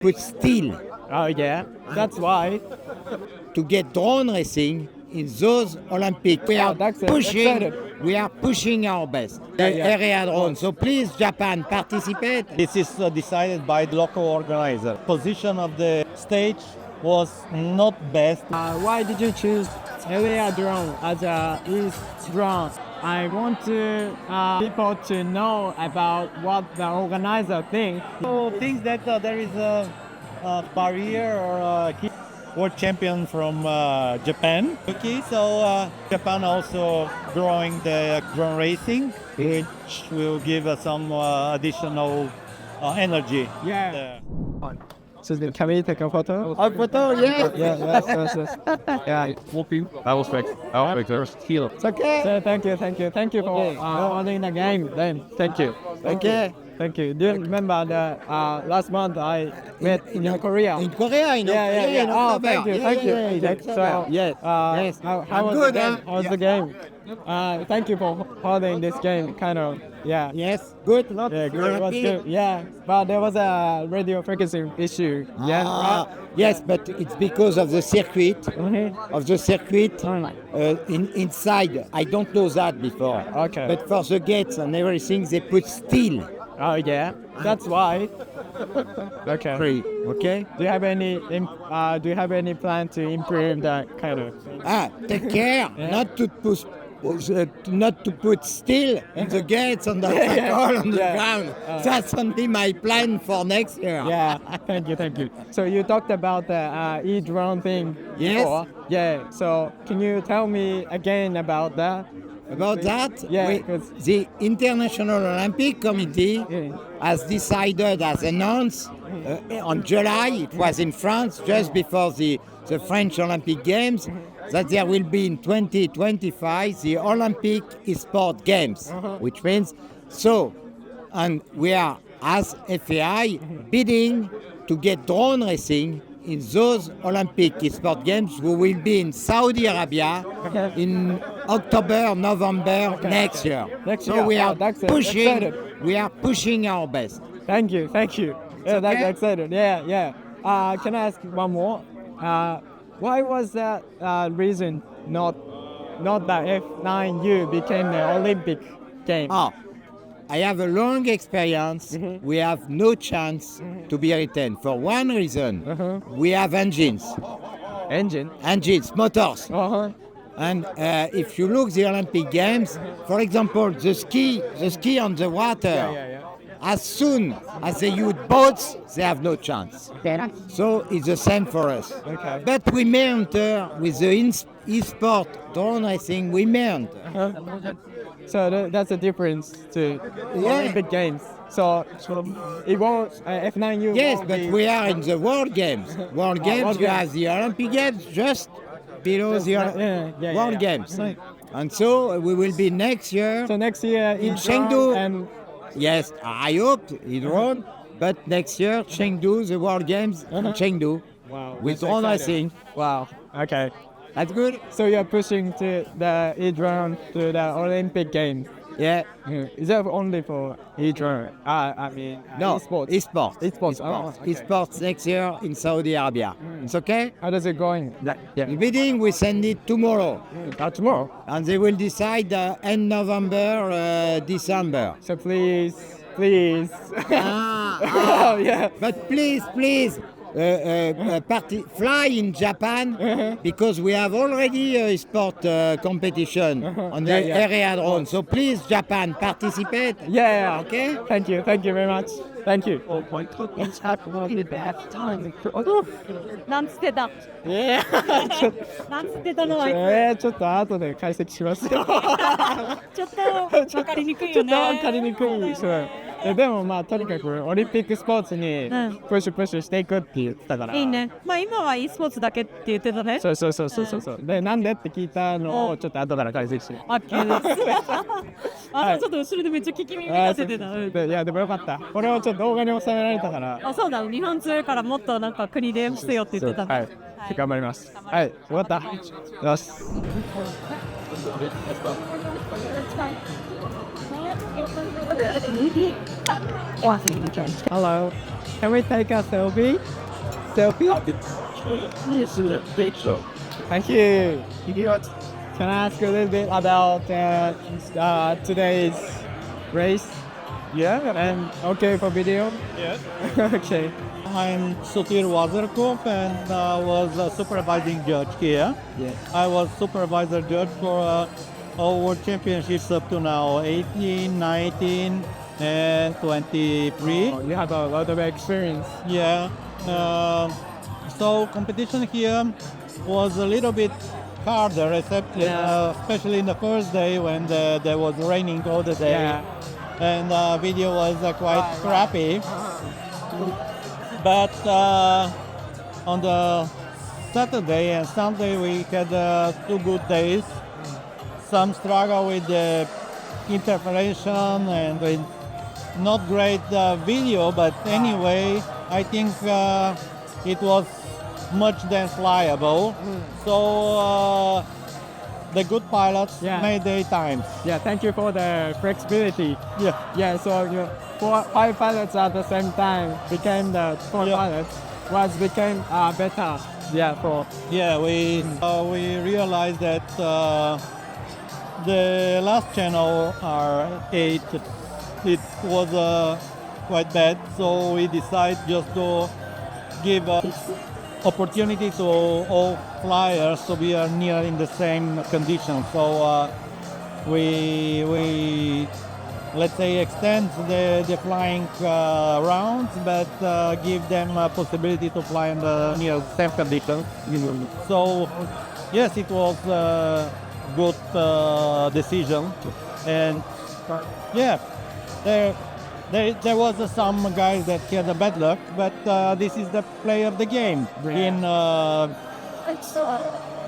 put steel Oh yeah, that's why. to get drone racing in those Olympics. We are that's pushing. excited. We are pushing our best. The Yeah. Erea Drone. So please, Japan, participate. This is decided by the local organizer. Position of the stage was not best. Why did you choose EreaDrone as a E-Drone? I want to people to know about what the organizer thinks. So things that there is a barrier or a world champion from Japan. Okay, so Japan also growing the drone racing, which will give us some additional energy. Yeah. So can we take a photo? A photo, yes. Yeah, yes. Yeah. I will speak. I will speak. Heal. It's okay. So thank you for holding the game. Then thank you. Okay. Thank you. Do you remember the last month I met in Korea? In Korea, in Yeah. in Oh, October. thank you. Yeah, So, yes. Yes. How I'm was good, the game? huh? How was Yeah. the game? Thank you for holding this game. Kind of, yeah. Yes. Good. Yeah, good. It was good. Yeah, but there was a radio frequency issue. Yeah. Yes, but it's because of the circuit. Mhm. Of the circuit inside. I don't know that before. Okay. But for the gates and everything, they put steel. Oh yeah, that's why. Okay. Free. Okay. Do you have any plan to improve that kind of? Take care not to put steel in the gates on the on the ground. That's only my plan for next year. Yeah. Thank you. So you talked about the E-Drone thing. Yes. Before. Yeah. So can you tell me again about that? About that, Yeah, 'cause- the International Olympic Committee has decided, has announced on July, it was in France, just before the French Olympic Games, that there will be in 2025 the Olympic E-Sports Games, which means and we are, as FAI, bidding to get drone racing in those Olympic E-Sports Games who will be in Saudi Arabia in October, November next year. Next so year. we are That's pushing. excited. We are pushing our best. Thank you. Yeah, that's okay? excited. Yeah. Can I ask one more? Why was that reason not that F9U became the Olympic game? I have a long experience. We have no chance to be retained for one reason. We have engines, motors. And if you look the Olympic Games, for example, the ski on the water, as soon as they use boats, they have no chance. So it's the same for us. Okay. But we may enter with the e-sport drone racing, we may enter. So that's the difference to Olympic Games. So it won't F9U. Yes, won't but be- we are in the World Games. World Games, you have the Olympic Games just below the World Games. Right. And so we will be next year. So next year In E-Drone Chengdu. and Yes, I hope E-Drone, but next year Chengdu, the World Games in Chengdu with that's drone exciting. racing. Wow. Okay. That's good. So you're pushing to the E-Drone to the Olympic Games. Yeah. Is that only for E-Drone? I mean, No, esports. esports. Esports. Oh, okay. Esports next year in Saudi Arabia. It's okay? How does it going? The bidding, we send it tomorrow. Tomorrow. And they will decide end November, December. So please. Ah, Oh yeah. But please, fly in Japan because we have already a sport competition on the Erea Drone. So please, Japan, participate. Yeah. Okay? Thank you very much. Thank you. Oh なんつってた。Yeah. なんつってたのは、ちょっと後で解析しますよ。ちょっと分かりにくいよね。ちょっと分かりにくい。そうでもまあとにかくオリンピックスポーツにプッシュしていくって言ったから。いいね。まあ今は e スポーツだけって言ってたね。そう。でなんでって聞いたのをちょっと後から解析して。オッケーです。ちょっと後ろでめっちゃ聞き耳立ててた。いやでもよかった。これをちょっと動画に収められたから。あ、そうだ。日本強いからもっとなんか国でしてよって言ってた。はい。頑張ります。はい。よかった。よし。Hello. Can we take a selfie? Thank you. Can I ask a little bit about today's race? Yeah. And okay for video? Yes. Okay. I'm Sotir and was a supervising judge here. Yes. I was supervisor judge for all World Championships up to now, 18, 19, and 23. Oh, you have a lot of experience. Yeah. So competition here was a little bit harder, except especially in the first day when there was raining all the day. Yeah. And video was quite crappy. But on the Saturday and Sunday we had 2 good days. Some struggle with the interference and with not great video, but anyway, I think it was much than flyable. So the good pilots made their times. Yeah, thank you for the flexibility. Yeah. Yeah, so 5 pilots at the same time became the 4 pilots, became better. Yeah, for Yeah, we realized that the last channel, R8, it was quite bad, so we decided just to give opportunity to all flyers to be near in the same conditions. So we let's say extend the flying rounds, but give them a possibility to fly in the near the same conditions. So yes, it was a good decision, and yeah, there was some guys that had a bad luck, but this is the play of the game. In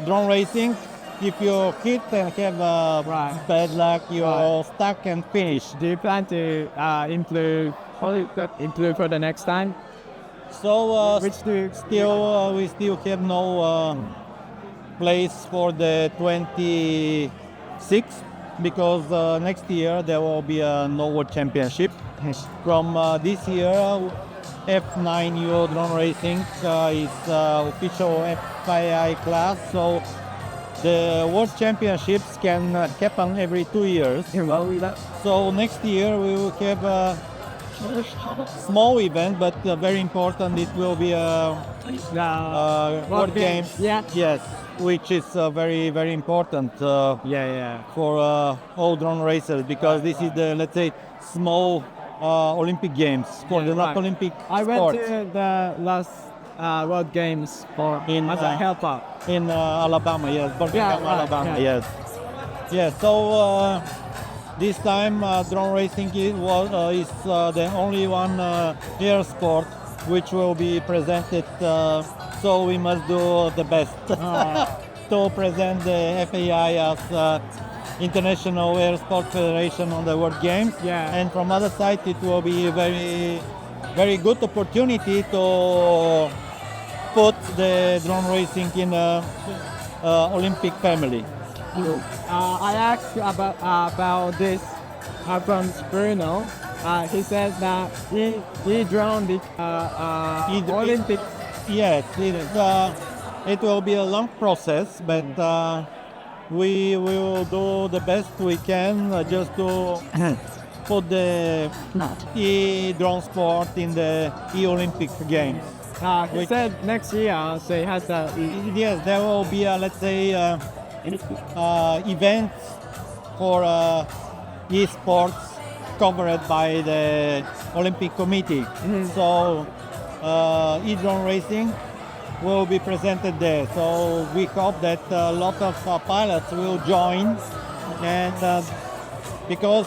drone racing, if you hit and have bad luck, you're stuck and finished. do you plan to improve for the next time? So Which do you we still have no place for the 26th, because next year there will be a no World Championship. From this year, F9U drone racing is official FAI class, so the World Championships can happen every 2 years. So next year we will have a small event, but very important. It will be a World Games. Yeah. Yes, which is very, very important for all drone racers, because this is the, let's say, small Olympic Games for the not Olympic I sports. went to the last World Games as a helper. In Alabama, yes, Birmingham, Alabama, yeah. yes. Yeah, so this time drone racing is the only one air sport which will be presented, so we must do the best to present the FAI as International Air Sport Federation on the World Games. Yeah. And from other side, it will be a very, very good opportunity to put the drone racing in the Olympic family. I asked about this from Bruno. He said that E-Drone Olympic. Yes, it will be a long process, but we will do the best we can just to put the E-drone sport in the E-Olympic Games. He said next year, so he has a... Yes, there will be let's say events for e-sports covered by the Olympic Committee. So e-drone racing will be presented there. So we hope that a lot of pilots will join, and because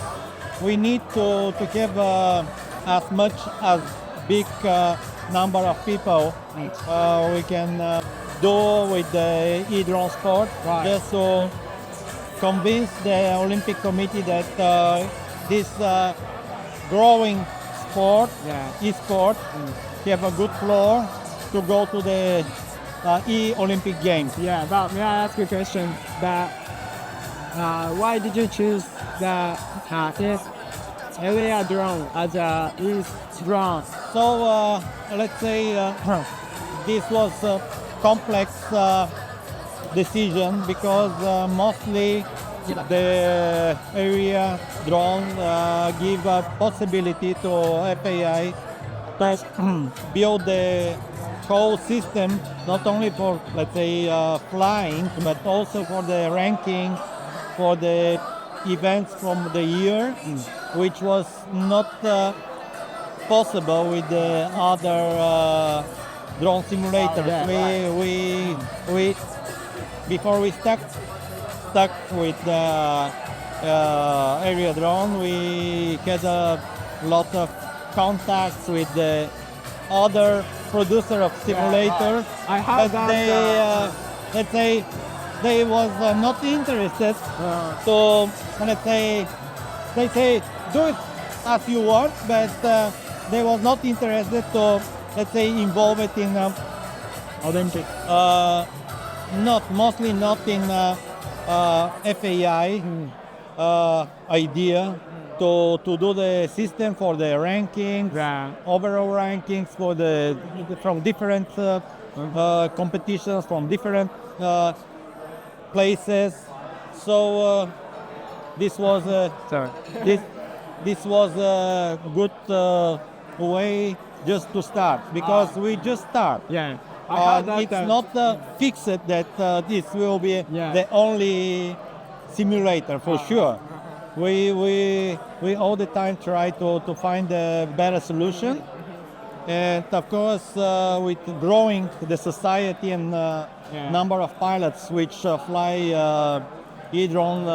we need to have as much as big number of people we can do with the e-drone sport, just to convince the Olympic Committee that this growing sport, e-sport, have a good floor to go to the E-Olympic Games. Yeah, but may I ask you a question? That why did you choose the Erea Drone as a E-drone So let's say this was a complex decision because mostly the area drone give a possibility to FAI to build the whole system, not only for, let's say, flying, but also for the ranking, for the events from the year, which was not possible with the other drone simulators. We before we stuck with the Erea Drone, we had a lot of contacts with the other producer of simulators, I heard but that, they, let's say, they was not interested to, let's say, they say, do it as you want, but they was not interested to, let's say, involve it in Olympic. mostly not in FAI idea to do the system for the rankings, overall rankings for the from different competitions from different places. So this was this was a good way just to start because we just start. Yeah. I heard that, It's not fixed that this will be the only simulator for sure. We all the time try to find a better solution, and of course with growing the society and number of pilots which fly E-Drone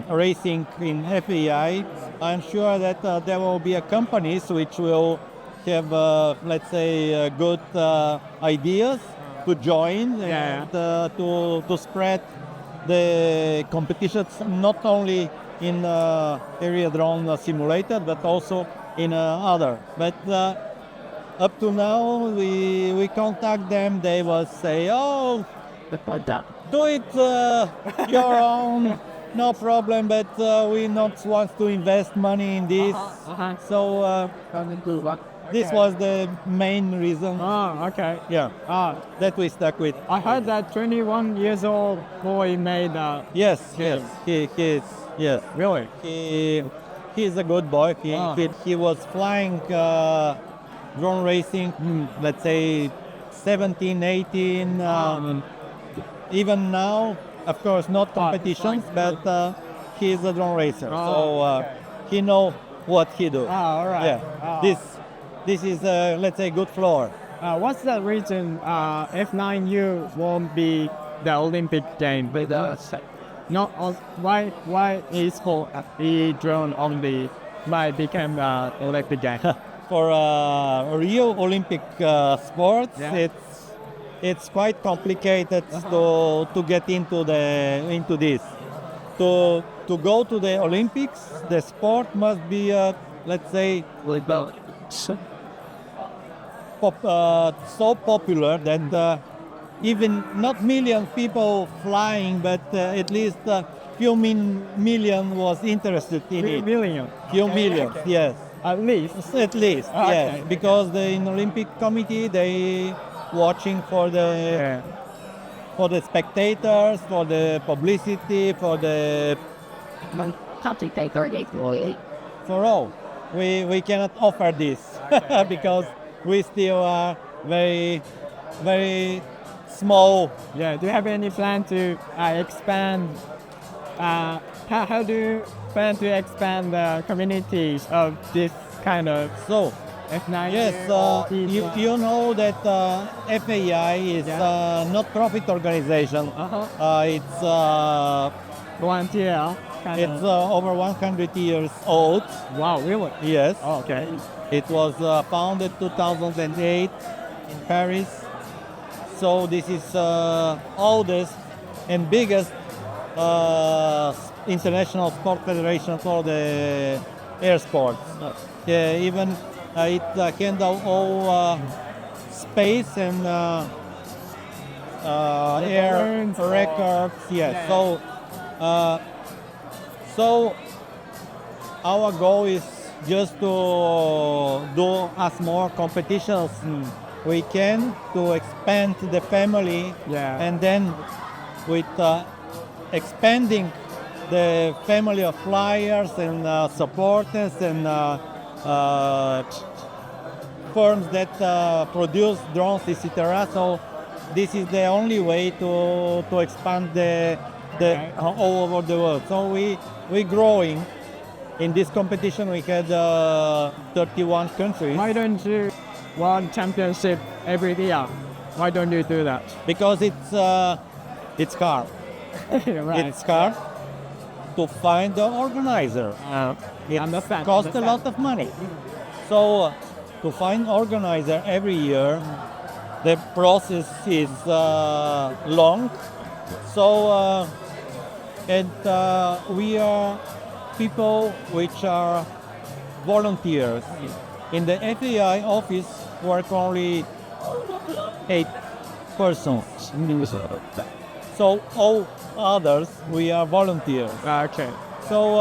racing in FAI, I'm sure that there will be companies which will have let's say good ideas to join and to spread the competitions not only in Erea Drone simulator but also in other. But up to now we contact them, they will say, oh, do it your own, no problem, but we not want to invest money in this. So this was the main reason. Oh, okay. Yeah, that we stuck with. I heard that 21 years old boy made Yes, he is. Yes, really? he's a good boy. He was flying drone racing, let's say 17, 18. Even now, of course, not competitions, but he's a drone racer. So he know what he do. All right. Yeah, this is let's say good floor. What's the reason F9U won't be the Olympic game? Not why is for E-Drone only might become Olympic game? For real Olympic sports, it's quite complicated to get into this. To go to the Olympics, the sport must be let's say so popular that even not million people flying, but at least few million was interested in it. Few million, yes. At least. At least, yes. Because the Olympic Committee, they watching for the spectators, for the publicity, for all. We cannot offer this because we still are very, very small. Yeah. Do you have any plan to expand? How do you plan to expand the communities of this kind of F9? Yes, you know that FAI is not profit organization. It's volunteer. It's over 100 years old. Wow, really? Yes. Oh, okay. It was founded 2008 in Paris. So this is oldest and biggest international sport federation for the air sports. Even it handle all space and air records. Yes. So our goal is just to do as more competitions we can to expand the family, and then with expanding the family of flyers and supporters and firms that produce drones, etc. So this is the only way to expand all over the world. So we growing. In this competition, we had 31 countries. Why don't you want championship every year? Why don't you do that? Because it's hard. Right. It's hard to find the organizer. It costs a lot of money. So to find organizer every year, the process is long. So we are people which are volunteers. In the FAI office work only 8 persons. So all others, we are volunteers. Okay. So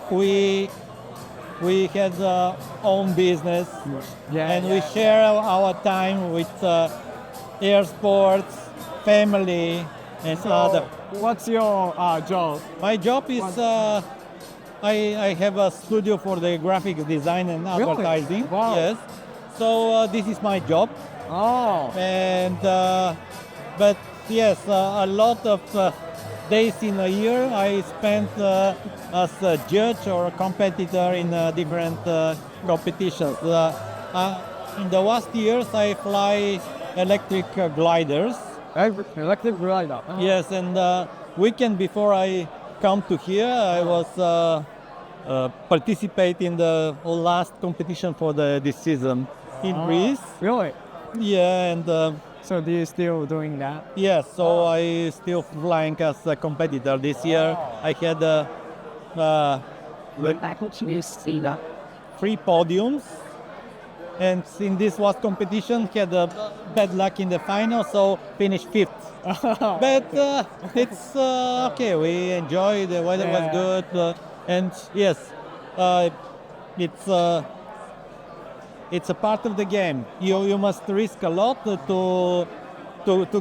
we had own business, and we share our time with E-Sports, family, and other. What's your job? My job is I have a studio for the graphics design and advertising. Really? Wow. Yes. So this is my job. Oh. And but yes, a lot of days in a year I spent as a judge or a competitor in different competitions. In the last years, I fly electric gliders. Electric glider. Yes, and weekend before I come to here, I was participate in the last competition for this season in Greece. Really? Yeah, and So do you still doing that? yes, so I still flying as a competitor. This year I had 3 podiums, and in this last competition had bad luck in the final, so finished 5th. But it's okay. We enjoy. The weather was good, and yes, it's a part of the game. You must risk a lot to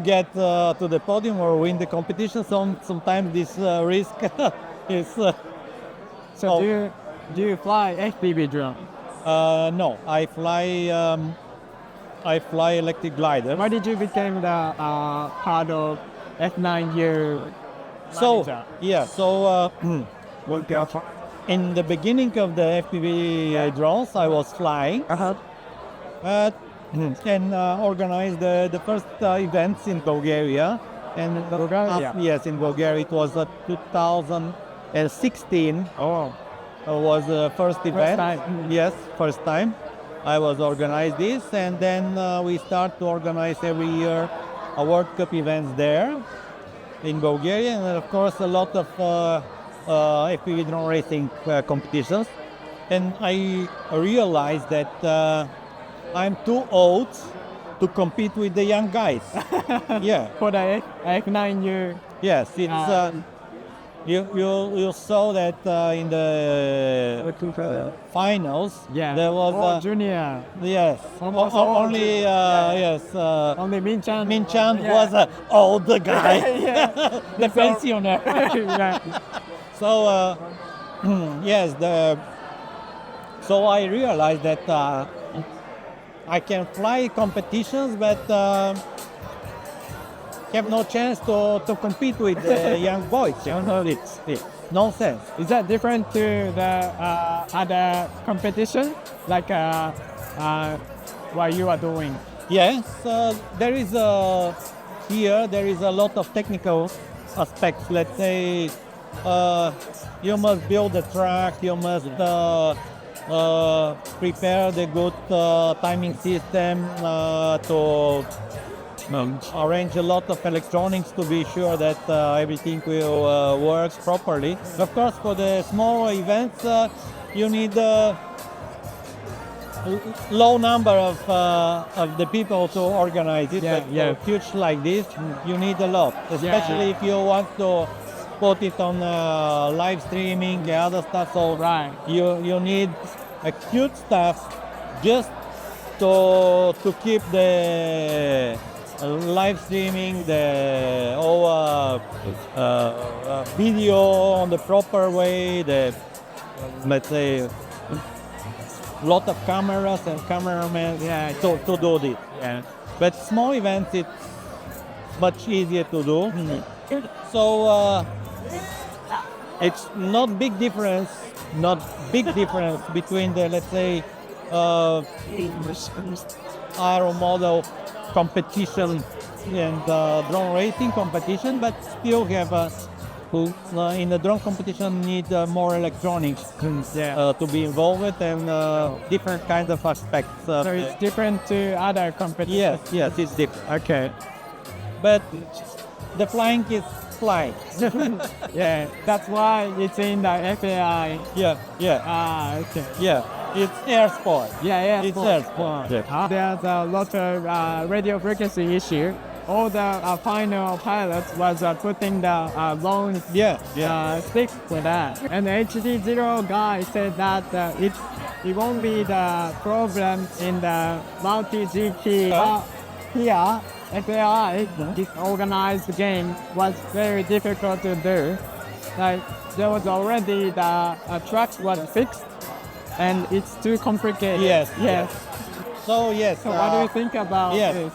get to the podium or win the competition. Sometimes this risk is. So do you fly FPV drone? No, I fly electric gliders. Why did you become the part of F9U? So in the beginning of the FPV drones, I was flying and organized the first events in Bulgaria. And yes, in Bulgaria it was 2016. Oh, Was the first event. time. Yes, first time. I was organized this, and then we start to organize every year a World Cup events there in Bulgaria, and of course a lot of FPV drone racing competitions. And I realized that I'm too old to compete with the young guys. Yeah. for the F9U. Yes, it's. You saw that in the finals there was junior. yes Almost only yes Only Min Chan. Min Chan was an old guy, the pensioner. Yeah. So yes, so I realized that I can fly competitions, but have no chance to compete with the young boys. You know, it's nonsense. Is that different to the other competition, like what you are doing? Yes, there is here there is a lot of technical aspects. Let's say you must build the track, you must prepare the good timing system to arrange a lot of electronics to be sure that everything will work properly. Of course, for the small events, you need low number of the people to organize it. But for huge like this, you need a lot, especially if you want to put it on live streaming, the other stuff. So Right. you need a cute stuff just to keep the live streaming, the whole video on the proper way. The let's say lot of cameras and cameramen to do this. Yeah. But small events, it's much easier to do. So it's not big difference between the, let's say, aero model competition and drone racing competition, but still have in the drone competition need more electronics to be involved and different kinds of aspects. So it's different to other competitions. Yes, it's different. Okay. But the flying is flying. Yeah, that's why it's in the FAI. Yeah, Okay. yeah. It's air sport. Yeah. It's air sport. There's a lot of radio frequency issue. All the final pilots was putting the long stick for that. And the HD0 guy said that it won't be the problem in the multi GP. Here, FAI, this organized game was very difficult to do. Like there was already the tracks was fixed, and it's too complicated. Yes. So what do you think about this?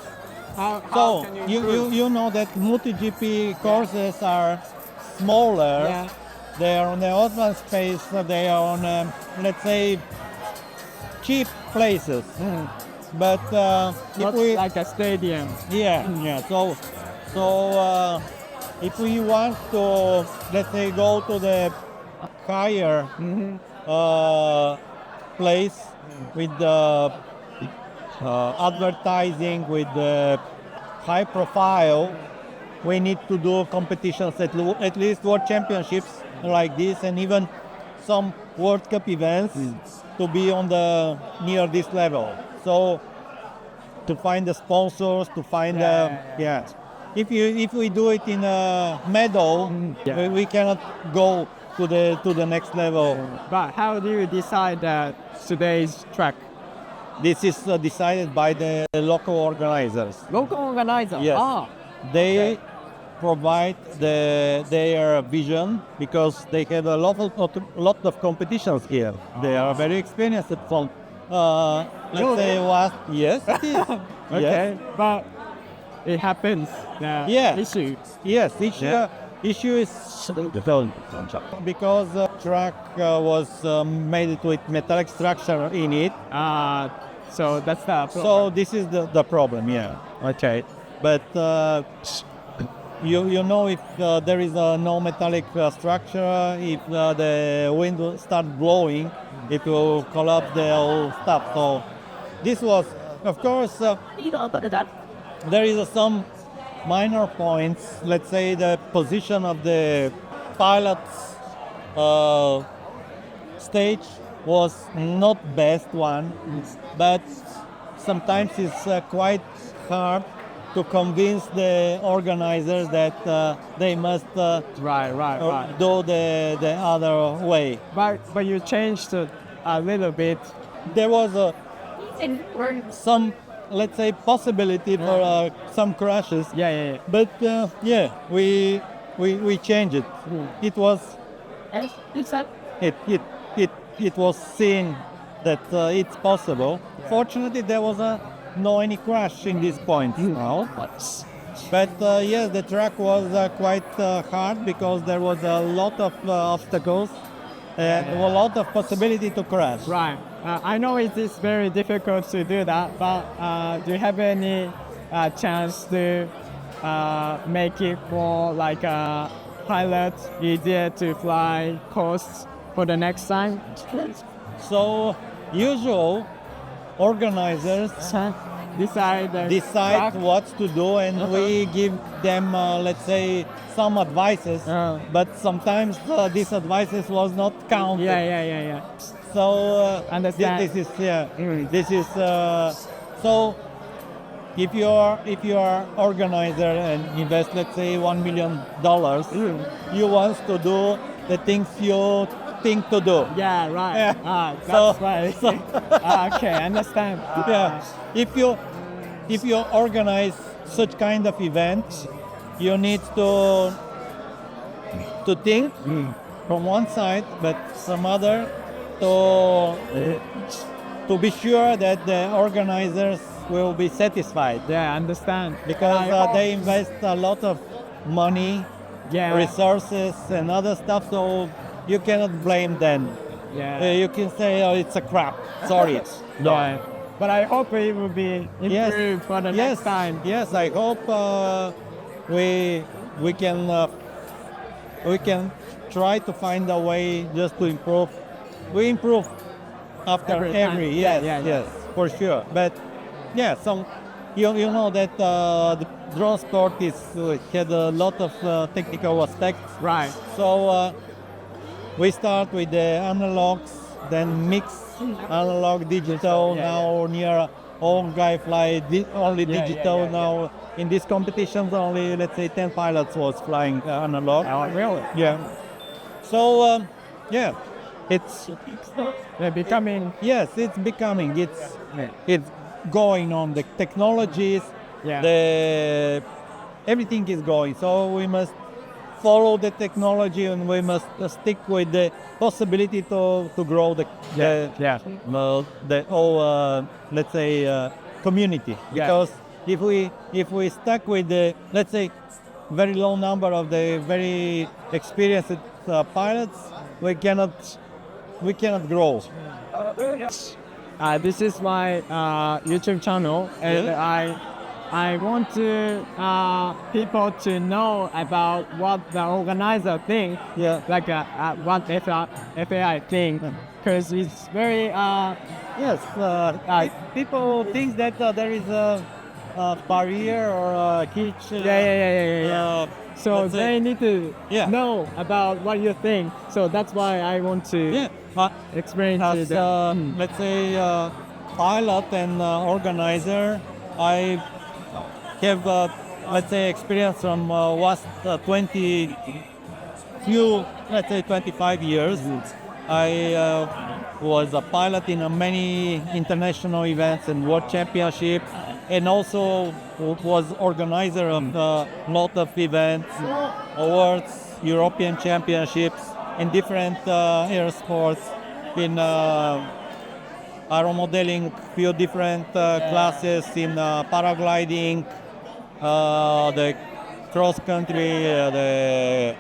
How So can you know that multi-GP courses are smaller. Yeah. They are on the open space. They are on let's say cheap places. But if Not we like a stadium. So if we want to, let's say, go to the higher place with the advertising, with the high profile, we need to do competitions at least world championships like this, and even some World Cup events to be on the near this level. So to find the sponsors, to find if we do it in a meadow, we cannot go to the next level. But how do you decide today's track? This is decided by the local organizers. Local organizer. Yes. They provide their vision because they have a lot of competitions here. They are very experienced from let's say what? Yes, it is. Okay, but it happens. Issue. Yes, issue is because track was made with metallic structure in it. So that's the problem. So this is the problem. Yeah. Okay. But you know, if there is no metallic structure, if the wind will start blowing, it will collapse the whole stuff. So this was, of course, there is some minor points. Let's say the position of the pilot's stage was not best one, but sometimes it's quite hard to convince the organizers that they must Right. do the other way. But you changed it a little bit. There was some, let's say, possibility for some crashes. Yeah. But we changed it. It was it was seen that it's possible. Fortunately, there was no any crash in this point now. But yes, the track was quite hard because there was a lot of obstacles and a lot of possibility to crash. Right. I know it is very difficult to do that, but do you have any chance to make it more like a pilot, easier to fly course for the next time? So usual organizers decide what to do, and we give them, let's say, some advices. But sometimes these advices was not counted. Yeah. So Understand. this is so if you are organizer and invest, let's say $1 million, you want to do the things you think to do. Yeah, right. Yeah. That's So- right. Okay, I understand. Yeah. If you organize such kind of events, you need to think from one side, but some other to be sure that the organizers will be satisfied, Yeah, I understand. because I they invest a lot of money, Yeah. resources, and other stuff. So you cannot blame them. Yeah. You can say, "Oh, it's a crap." Sorry. Yeah. But I hope it will be improved for the next time. Yes, I hope we can try to find a way just to improve. We improve after Every time. every Yeah, yes, yeah, yeah. yes, for sure. But yeah, some you know that the drone sport is had a lot of technical aspects. Right. So we start with the analogs, then mix analog digital. Yeah, Now near all guy fly only Yeah, digital. yeah, yeah, Now in these competitions, only let's say 10 pilots was flying analog. Oh, really? Yeah. So yeah, They're becoming. yes, it's becoming. It's going on. The technologies, Yeah. everything is going. So we must follow the technology, and we must stick with the possibility to grow the whole let's say community. Yeah. Because if we stuck with the, let's say, very low number of the very experienced pilots, we cannot grow. This is my YouTube channel, and I want to people to know about what the organizer think, Yeah. like what FAI think, because it's very Yes, people think that there is a barrier or a hitch. yeah. So let's say- they need to Yeah. know about what you think. So that's why I want to explain to As them. let's say pilot and organizer, I have let's say experience from last 25 years. I was a pilot in many international events and world championships, and also was organizer of a lot of events, awards, European championships in different air sports, in aeromodeling, few different classes, in paragliding, the cross country, the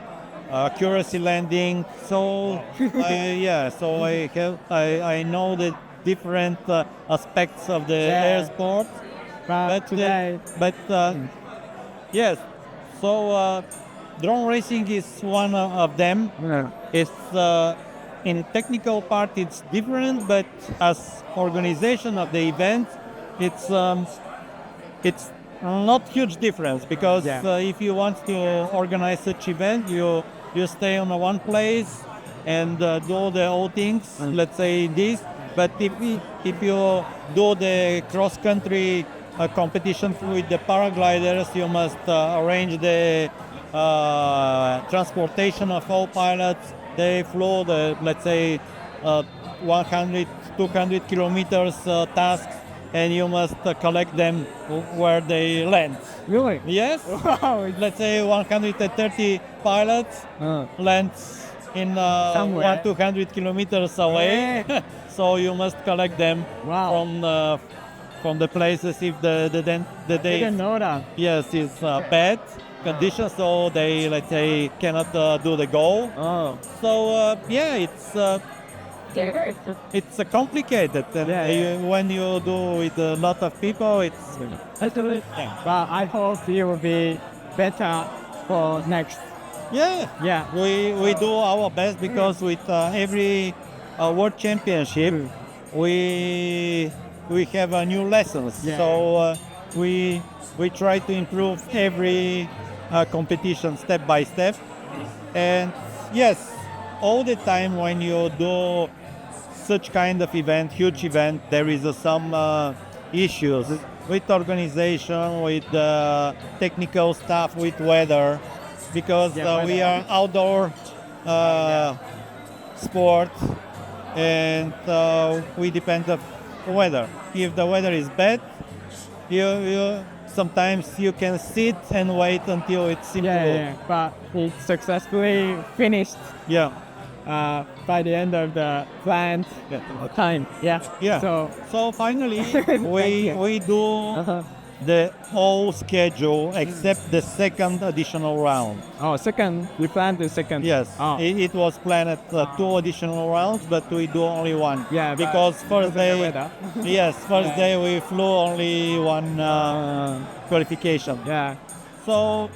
accuracy landing. So I know the different aspects of the air sport. But today, Yes, so drone racing is one of them. It's in technical part it's different, but as organization of the event, it's not huge difference, because if you want to organize such event, you stay on one place and do the whole things. Let's say this, but if you do the cross country competition with the paragliders, you must arrange the transportation of all pilots. They flew the, let's say, 100, 200 kilometers tasks, and you must collect them where they land. really? Yes. Wow. Let's say 130 pilots lands in Somewhere. 200 kilometers away. So you must collect them Wow. from the places if the day Didn't know that. yes is bad condition, so they, let's say, cannot do the goal. Oh. So it's complicated. And when you do with a lot of people, it's But I hope it will be better for next. Yeah. we do our best, because with every world championship we have new lessons. Yeah. So we try to improve every competition step by step. And yes, all the time when you do such kind of event, huge event, there is some issues with organization, with technical stuff, with weather, because we are outdoor sport, and we depend on weather. If the weather is bad, you sometimes you can sit and wait until it's improved. But it successfully finished by the end of the planned time. So finally, we do the whole schedule except the second additional round. Second, we planned the second. Yes, it was planned at 2 additional rounds, but we do only 1. Because first day, first day we flew only 1 qualification. So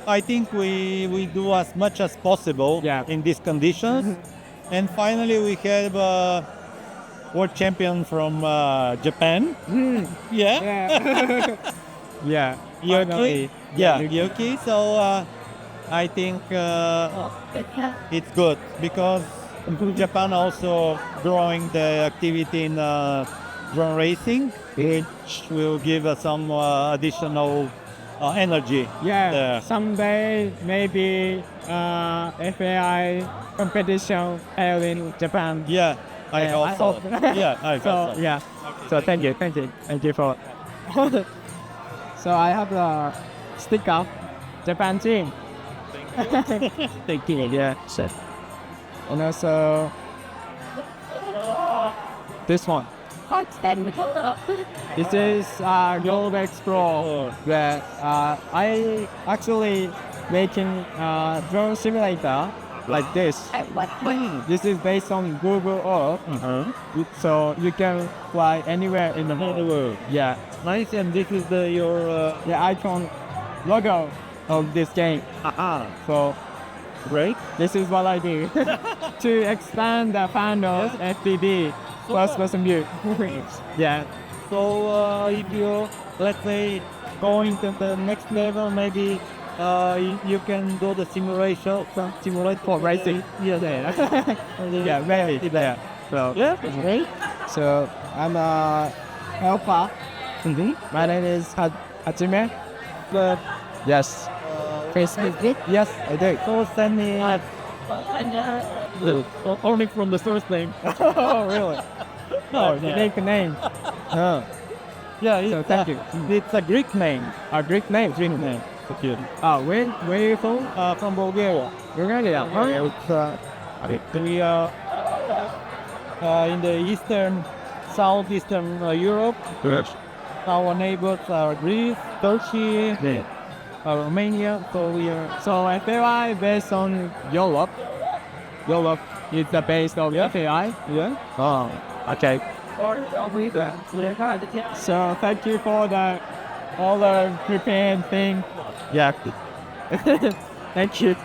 I think we do as much as possible in these conditions. And finally we have world champion from Japan. Yuki. Yuki. So I think it's good because Japan also growing the activity in drone racing, which will give us some additional energy. Someday maybe FAI competition held in Japan. I hope so. So thank you for. So I have a sticker, Japan team. Thank you. And also this one. This is Gold Explore, where I actually making drone simulator like this. This is based on Google Earth, so you can fly anywhere in the whole world. Nice, and this is your icon logo of this game. So great. This is what I do to expand the fandoms FPV first person view. So if you, let's say, going to the next level, maybe you can do the simulate for racing. Very there. So great. So I'm a helper. My name is Hajime. Yes. Facebook? Yes, I do. So send me only from the first name. Oh, really? No, unique name. So thank you. It's a Greek name. A Greek name? Greek name. Where are you from? From Bulgaria. Bulgaria. We are in the southeastern Europe. Our neighbors are Greece, Turkey, Romania. So FAI based on Europe. Europe is the base of FAI. Okay. So thank you for all the prepared thing. Thank you.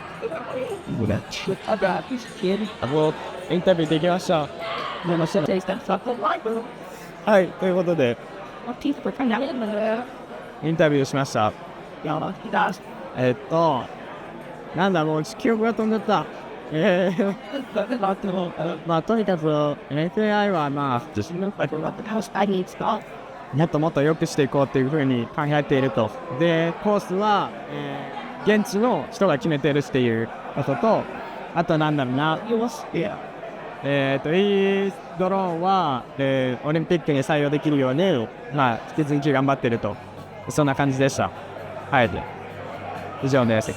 インタビューできました。はい、ということでインタビューしました。なんだ、もう記憶が飛んじゃった。とにかく FAI はもっともっと良くしていこうっていうふうに考えていると。で、コースは、現地の人が決めてるっていうことと、あとなんだろうな、E ドローンは、オリンピックに採用できるように、引き続き頑張ってると。そんな感じでした。はい。以上です。